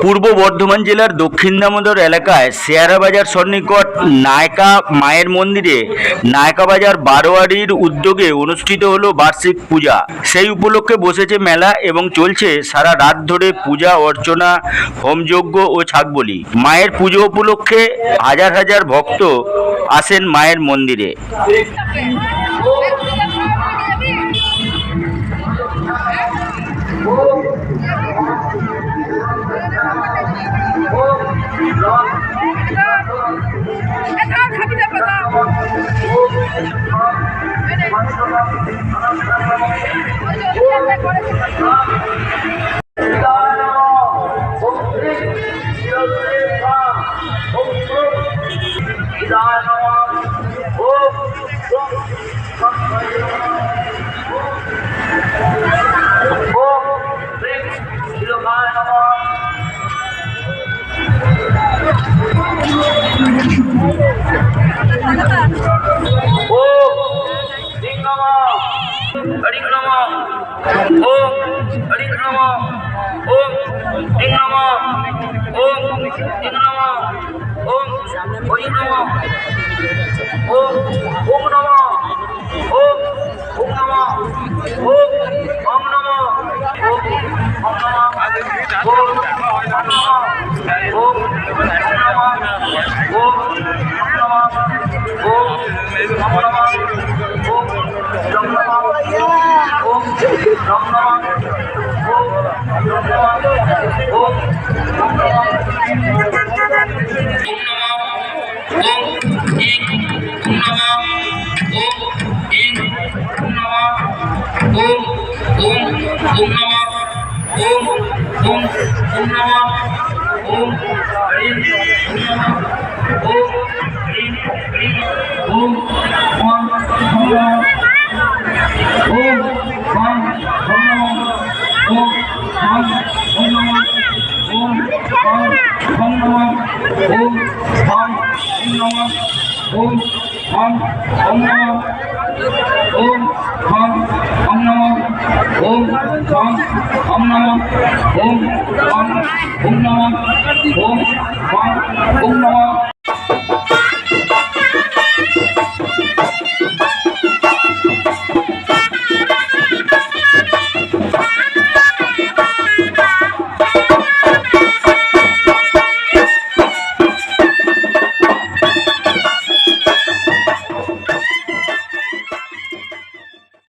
পূর্ব বর্ধমান জেলার দক্ষিণ দামোদর এলাকায় শেয়ারা বাজার সন্নিকট নায়কা মায়ের মন্দিরে নায়কা বাজার বারোয়ারির উদ্যোগে অনুষ্ঠিত হলো বার্ষিক পূজা। সেই উপলক্ষে বসেছে মেলা এবং চলছে সারা রাত ধরে পূজা অর্চনা, হোমযজ্ঞ ও ছাগবলি। মায়ের পুজো উপলক্ষে হাজার হাজার ভক্ত আসেন মায়ের মন্দিরে। Om